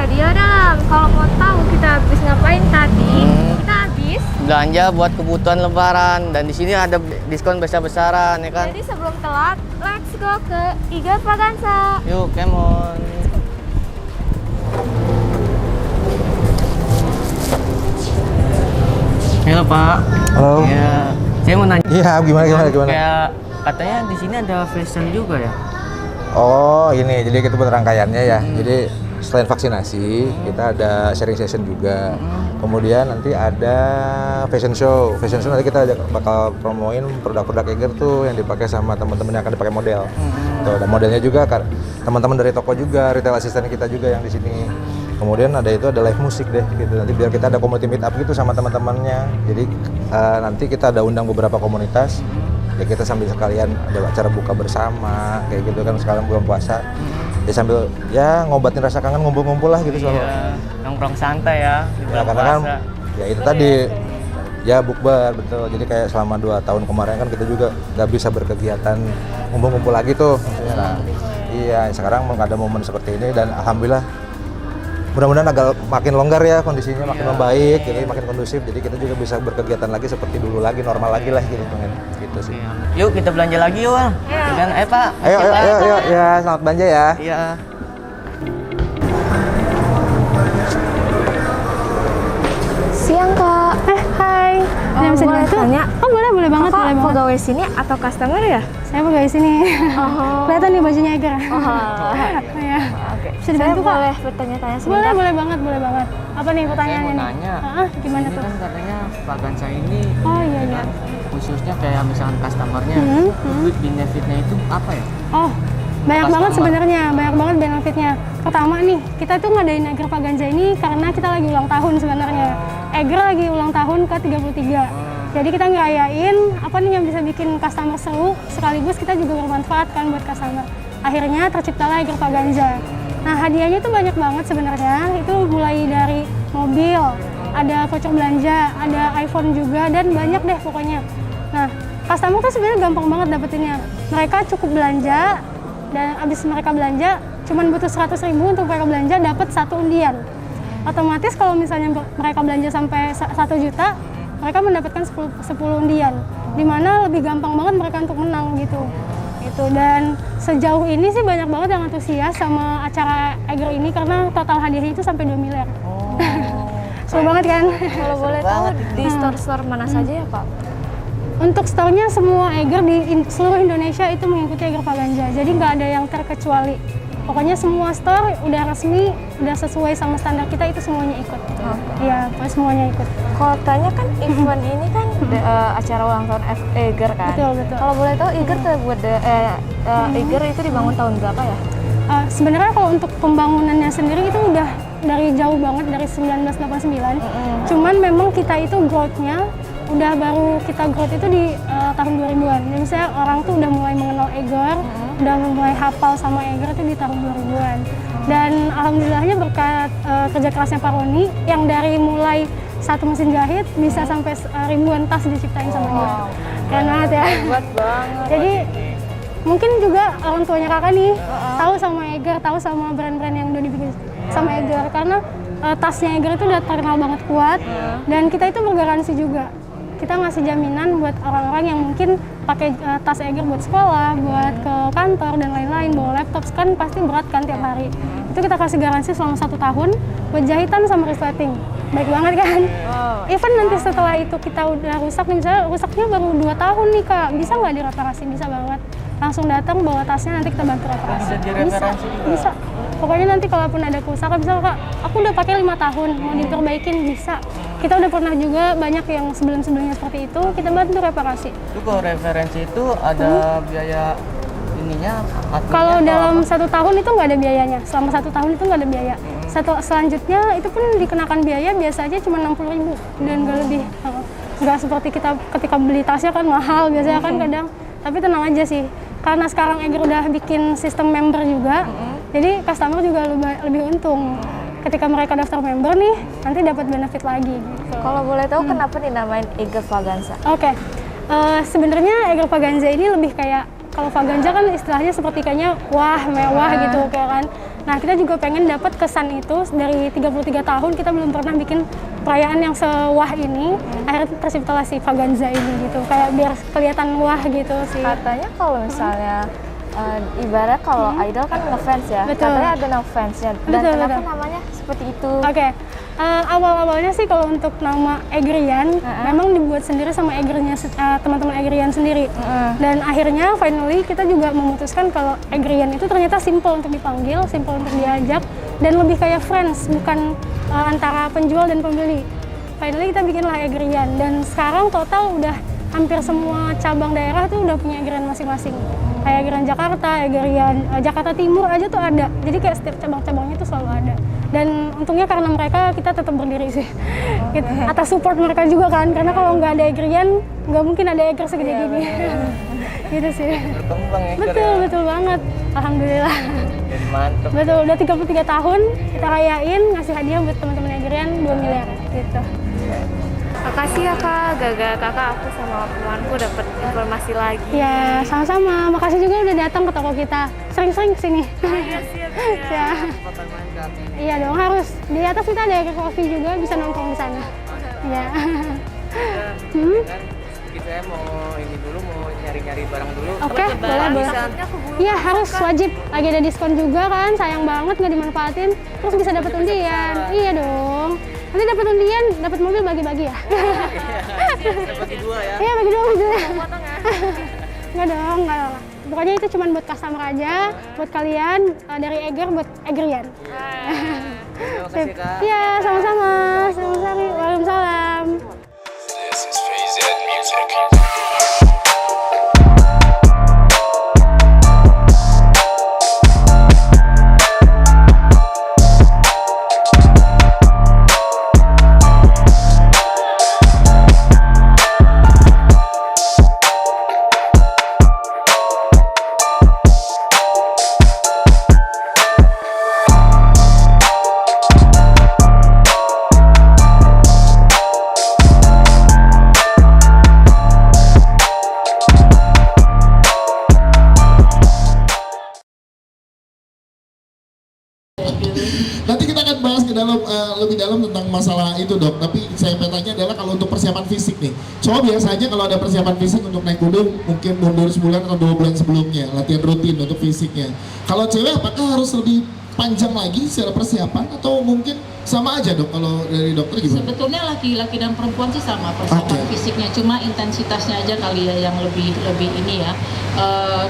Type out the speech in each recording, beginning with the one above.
Dia dalam. Kalau mau tahu kita habis ngapain tadi, kita habis belanja buat kebutuhan lebaran dan di sini ada diskon besar-besaran ya kan. Jadi sebelum telat, let's go ke Iga Vaganza. Yuk, come on. Halo Pak. Halo. Ya, saya mau nanya. Iya, gimana? Kayak katanya di sini ada fashion juga ya. Oh, ini jadi kita buat rangkaiannya ya. Jadi selain vaksinasi, kita ada sharing session juga. Kemudian nanti ada fashion show. Fashion show nanti kita bakal promoin produk-produk Eiger tuh yang dipakai sama teman-teman yang akan dipakai model. Tuh, ada modelnya juga kan. Teman-teman dari toko juga, retail assistant kita juga yang di sini. Kemudian ada live musik deh gitu. Nanti biar kita ada community meet up gitu sama teman-temannya. Jadi nanti kita ada undang beberapa komunitas. Ya kita sambil sekalian ada acara buka bersama kayak gitu kan, sekarang bulan puasa. Ya sambil ya ngobatin rasa kangen, ngumpul-ngumpul lah gitu selalu. Iya, nongkrong santai ya di bulan Karena kan puasa. ya itu tadi ya bukber betul. Jadi kayak selama 2 tahun kemarin kan kita juga nggak bisa berkegiatan ngumpul-ngumpul lagi tuh. Nah, iya sekarang ada momen seperti ini dan alhamdulillah mudah-mudahan agak makin longgar ya kondisinya, makin membaik, jadi makin kondusif. Jadi kita juga bisa berkegiatan lagi seperti dulu lagi, normal lagi lah gitu pengen gitu sih. Iya. Yuk kita belanja lagi yuk. Kan Pak. Ayo ya, selamat belanja ya. Iya. Siang Kak. Hai. Ada bisa boleh dibantu? tanya? Oh boleh banget, Kakak boleh banget. pegawai sini atau customer ya? Saya pegawai sini. Oh. Kelihatan nih bajunya Eiger. Iya. Oke. Bisa dibantu, Saya Kak? boleh bertanya-tanya sebentar? Boleh banget. Apa nih Saya pertanyaannya mau nih? nanya. Gimana Ini tuh? kan katanya Vaganza ini Oh iya. kan khususnya kayak misalkan customernya benefitnya itu apa ya? Oh, banyak Customer. banget sebenarnya, banyak banget benefitnya. Pertama nih, kita tuh ngadain Eiger Vaganza ini karena kita lagi ulang tahun sebenarnya. Eiger lagi ulang tahun ke-33. Jadi kita ngerayain apa nih yang bisa bikin customer seru, sekaligus kita juga bermanfaat kan buat customer. Akhirnya terciptalah Eiger Vaganza. Nah hadiahnya tuh banyak banget sebenarnya, itu mulai dari mobil, ada voucher belanja, ada iPhone juga, dan banyak deh pokoknya. Nah customer tuh sebenarnya gampang banget dapetinnya. Mereka cukup belanja, dan abis mereka belanja, cuman butuh 100.000 untuk mereka belanja, dapat 1 undian. Otomatis kalau misalnya mereka belanja sampai 1 juta, mereka mendapatkan 10 undian, dimana lebih gampang banget mereka untuk menang gitu. Dan sejauh ini sih banyak banget yang antusias sama acara Eiger ini karena total hadiahnya itu sampai 2 miliar. Seru banget kan? Kalau boleh tahu di store-store mana saja ya Pak? Untuk store-nya semua Eiger di seluruh Indonesia itu mengikuti Eiger Vaganza, jadi nggak ada yang terkecuali. Pokoknya semua store udah resmi, udah sesuai sama standar kita, itu semuanya ikut. Iya, semuanya ikut. Kalau tanya kan event ini kan acara ulang tahun Eiger kan? Betul. Kalau boleh tahu Eiger Eiger itu dibangun tahun berapa ya? Sebenarnya kalau untuk pembangunannya sendiri itu udah dari jauh banget, dari 1989. Cuman memang kita itu growth-nya udah baru kita growth itu di tahun 2000-an. Jadi misalnya orang tuh udah mulai mengenal Eiger, udah mulai hafal sama Eiger itu di tahun 2000-an. Dan alhamdulillahnya berkat kerja kerasnya Pak Roni yang dari mulai 1 mesin jahit bisa sampai ribuan tas diciptain sama dia. Keren banget ya. Hebat banget. Jadi mungkin juga orang tuanya kakak nih tahu sama Eiger, tahu sama brand-brand yang udah dibikin sama Eiger karena tasnya Eiger itu udah terkenal banget kuat dan kita itu bergaransi juga. Kita ngasih jaminan buat orang-orang yang mungkin pakai tas Eiger buat sekolah, buat ke kantor dan lain-lain, bawa laptop kan pasti berat kan tiap hari. Itu kita kasih garansi selama 1 tahun buat jahitan sama resleting. Baik banget kan? Even nanti setelah itu kita udah rusak, misalnya rusaknya baru 2 tahun nih Kak, bisa nggak direparasi? Bisa banget. Langsung datang bawa tasnya, nanti kita bantu reparasi. Bisa. Pokoknya nanti kalaupun ada kerusakan, bisa Kak, aku udah pakai 5 tahun, mau diperbaikin bisa. Kita udah pernah juga banyak yang sebelum-sebelumnya seperti itu, kita bantu reparasi. Itu kalau referensi itu ada biaya ininya? Kalau dalam 1 tahun itu nggak ada biayanya, selama 1 tahun itu nggak ada biaya. Selanjutnya itu pun dikenakan biaya biasa aja cuma 60.000 dan nggak lebih. Nggak seperti kita ketika beli tasnya kan mahal biasanya kan kadang. Tapi tenang aja sih, karena sekarang Eiger udah bikin sistem member juga, jadi customer juga lebih untung. Ketika mereka daftar member nih, nanti dapat benefit lagi. Gitu. Kalau boleh tahu kenapa dinamain Eiger Vaganza? Oke. Sebenarnya Eiger Vaganza ini lebih kayak, kalau Vaganza kan istilahnya seperti kayaknya wah, mewah gitu kayak kan. Nah, kita juga pengen dapat kesan itu dari 33 tahun kita belum pernah bikin perayaan yang sewah ini. Akhirnya terciptalah si Vaganza ini gitu. Kayak biar kelihatan wah gitu sih. Katanya kalau misalnya ibarat kalau idol kan ngefans ya. Betul. Katanya ada fansnya. Dan Betul, kenapa betul. namanya seperti itu? Oke, awal-awalnya sih kalau untuk nama Egrian memang dibuat sendiri sama Egriannya teman-teman Egrian sendiri. Dan akhirnya finally kita juga memutuskan kalau Egrian itu ternyata simple untuk dipanggil, simple untuk diajak, dan lebih kayak friends, bukan antara penjual dan pembeli. Finally kita bikinlah Egrian, dan sekarang total udah hampir semua cabang daerah tuh udah punya Egrian masing-masing. Kayak Egrian Jakarta, Egrian Jakarta Timur aja tuh ada. Jadi kayak setiap cabang-cabangnya tuh selalu ada. Dan untungnya karena mereka kita tetap berdiri sih. Gitu. Atas support mereka juga kan, karena kalau nggak ada Egrian nggak mungkin ada Eger segede gini. Gitu sih. Berkembang ya. Betul, betul banget. Alhamdulillah. Jadi mantep. Betul, udah 33 tahun kita rayain, ngasih hadiah buat teman-teman Egrian 2 miliar gitu. Makasih ya Kak, gara-gara Kakak aku sama temanku dapat informasi lagi. Ya, sama-sama. Makasih juga udah datang ke toko kita. Sering-sering kesini. Iya, siap. Ya. Iya dong, harus. Di atas kita ada Eger Coffee juga, bisa nongkrong di sana. Iya. Kan sedikit saya mau ini dulu, mau nyari-nyari barang dulu. Oke, boleh. Takutnya keburu. Iya, harus wajib. Lagi ada diskon juga kan, sayang banget nggak dimanfaatin. Terus bisa dapat undian. Iya dong. Nanti dapat undian, dapat mobil bagi-bagi ya. Bagi dua ya. Iya, bagi-dua. Potong ya. Nggak dong, nggak. Pokoknya itu cuma buat customer aja, buat kalian, dari Eger buat Egrian. Terima kasih Kak. Iya, sama-sama. Sama-sama. Waalaikumsalam. This is Phase Ed Music. Nanti kita akan bahas ke dalam lebih dalam tentang masalah itu dok. Tapi saya tanya adalah kalau untuk persiapan fisik nih. Soalnya biasanya kalau ada persiapan fisik untuk naik gunung mungkin mundur sebulan atau 2 bulan sebelumnya latihan rutin untuk fisiknya. Kalau cewek apakah harus lebih panjang lagi secara persiapan atau mungkin sama aja dok kalau dari dokter gimana? Sebetulnya laki-laki dan perempuan sih sama persiapan fisiknya, cuma intensitasnya aja kali ya yang lebih ini ya.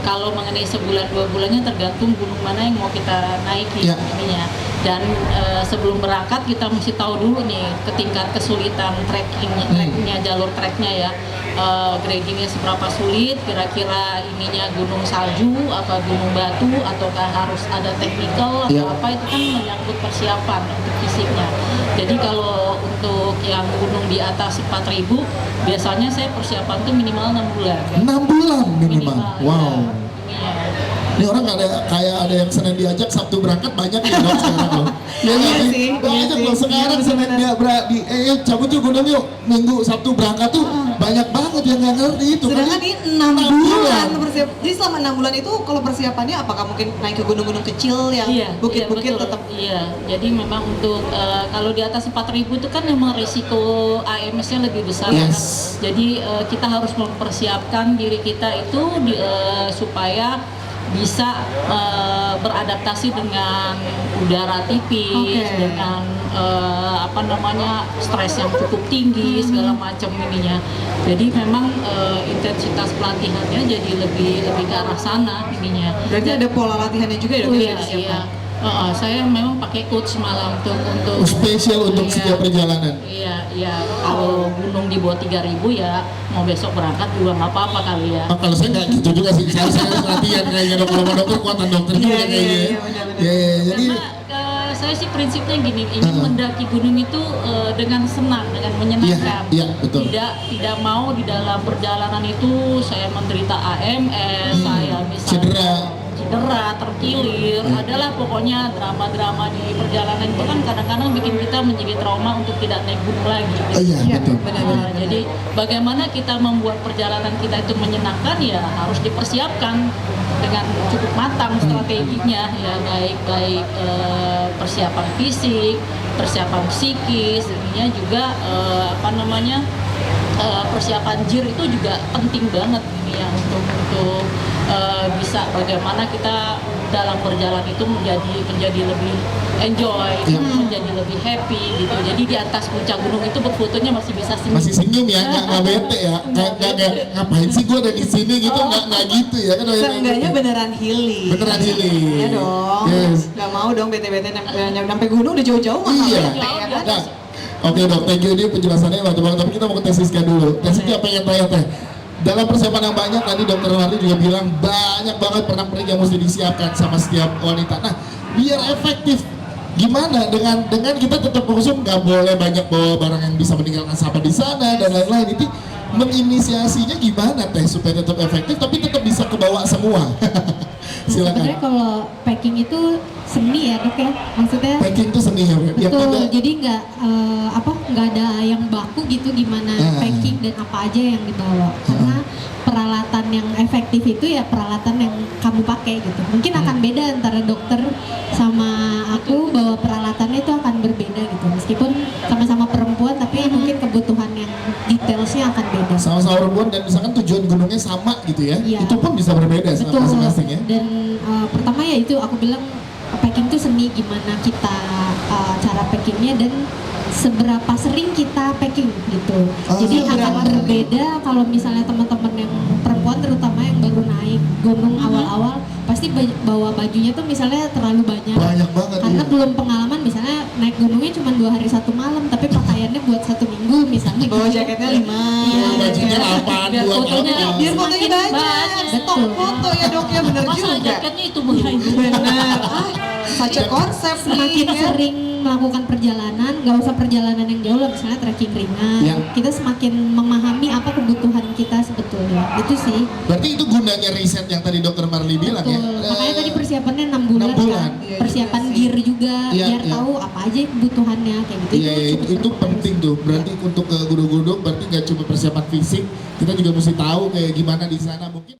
Kalau mengenai sebulan 2 bulannya tergantung gunung mana yang mau kita naiki ininya. Dan sebelum berangkat kita mesti tahu dulu nih tingkat kesulitan treknya, jalur treknya ya. Gradingnya seberapa sulit, kira-kira ininya gunung salju, apa gunung batu, ataukah harus ada technical atau apa, itu kan menyangkut persiapan untuk fisiknya. Jadi kalau untuk yang gunung di atas 4.000, biasanya saya persiapan tuh minimal 6 bulan. 6 bulan minimal? Wow. Ya. Ini orang kayak ada yang Senin diajak, Sabtu berangkat banyak ya dok sekarang loh. Ya sih, banyak loh sekarang Senin dia cabut yuk gunung yuk, Minggu Sabtu berangkat tuh banyak banget yang nggak ngerti itu. Sedangkan ini 6 bulan persiapan. Jadi selama 6 bulan itu kalau persiapannya apakah mungkin naik ke gunung-gunung kecil yang bukit-bukit tetap? Iya, jadi memang untuk kalau di atas 4.000 itu kan memang risiko AMS-nya lebih besar kan. Jadi kita harus mempersiapkan diri kita itu supaya bisa beradaptasi dengan udara tipis, dengan stres yang cukup tinggi, segala macam ininya. Jadi memang intensitas pelatihannya jadi lebih ke arah sana ininya. Berarti ada pola latihannya juga ya dok? Iya. Saya memang pakai coach malah untuk spesial untuk setiap perjalanan. Iya. Kalau gunung di bawah 3.000 ya mau besok berangkat juga nggak apa-apa kali ya. Kalau saya nggak gitu juga sih, saya latihan kayaknya dok. Kalau dokter kuatan dokter juga kayaknya. Jadi saya sih prinsipnya gini, ingin mendaki gunung itu dengan senang, dengan menyenangkan. Iya, betul. Tidak mau di dalam perjalanan itu saya menderita AMS, saya misalnya cedera, terkilir, adalah pokoknya drama-drama di perjalanan itu kan kadang-kadang bikin kita menjadi trauma untuk tidak naik gunung lagi. Iya, betul. Jadi bagaimana kita membuat perjalanan kita itu menyenangkan ya harus dipersiapkan. dengan cukup matang strateginya ya, baik persiapan fisik, persiapan psikis, ininya juga persiapan JIR itu juga penting banget ini ya untuk bisa bagaimana kita dalam berjalan itu menjadi lebih enjoy, menjadi lebih happy gitu. Jadi di atas puncak gunung itu berfotonya masih bisa senyum. Masih senyum ya, nggak bete ya, nggak ngapain sih gue ada di sini gitu, nggak gitu ya kan? Seenggaknya beneran healing. Beneran healing. Iya dong. Yes. Gak mau dong bete-bete sampai gunung udah jauh-jauh mah. Iya. Ya kan? Nah, oke dok, thank you, ini penjelasannya mantap banget. Tapi kita mau ke tes Siska dulu. Tes Siska pengen tanya teh. Dalam persiapan yang banyak tadi dokter Marli juga bilang banyak banget pernak-pernik yang mesti disiapkan sama setiap wanita. Nah, biar efektif gimana dengan kita tetap mengusung nggak boleh banyak bawa barang yang bisa meninggalkan sampah di sana dan lain-lain. Itu menginisiasinya gimana teh supaya tetap efektif tapi tetap bisa kebawa semua? Silakan. Sebenarnya kalau packing itu seni ya dok ya, maksudnya Packing itu seni ya, betul. Jadi nggak ada yang baku gitu gimana packing dan apa aja yang dibawa, karena peralatan yang efektif itu ya peralatan yang kamu pakai gitu. Mungkin akan beda antara dokter sama aku, bahwa peralatannya itu akan berbeda gitu, meskipun sama-sama perempuan tapi mungkin kebutuhan yang detailsnya akan beda. Sama-sama perempuan dan misalkan tujuan gunungnya sama gitu ya, Iya. itu pun bisa berbeda sama masing-masing ya. Dan pertama ya itu aku bilang packing itu seni, gimana kita cara packingnya dan seberapa sering kita packing gitu. Jadi akan berbeda kalau misalnya teman-teman yang perempuan terutama yang baru naik gunung awal-awal pasti bawa bajunya tuh misalnya terlalu banyak. Banyak banget. Karena belum pengalaman, misalnya naik gunungnya cuma 2 hari 1 malam tapi pakaiannya buat 1 minggu misalnya. Bawa jaketnya 5. Iya, bajunya 8 biar buat fotonya apa? Biar fotonya banyak. Stok foto ya dok ya, bener Masalah juga. jaketnya itu melulu. Bener. Saja konsep Semakin nih, ya. sering melakukan perjalanan, nggak usah perjalanan yang jauh lah, misalnya trekking ringan, Ya. kita semakin memahami apa kebutuhan kita sebetulnya. Itu sih. Berarti itu gunanya riset yang tadi dokter Marli bilang ya. Betul. Makanya tadi persiapannya 6 bulan, 6 bulan. kan. Persiapan gear juga, Iya, biar iya. tahu apa aja kebutuhannya kayak gitu. Iya, itu penting tuh. Berarti untuk ke gunung-gunung berarti nggak cuma persiapan fisik, kita juga mesti tahu kayak gimana di sana mungkin.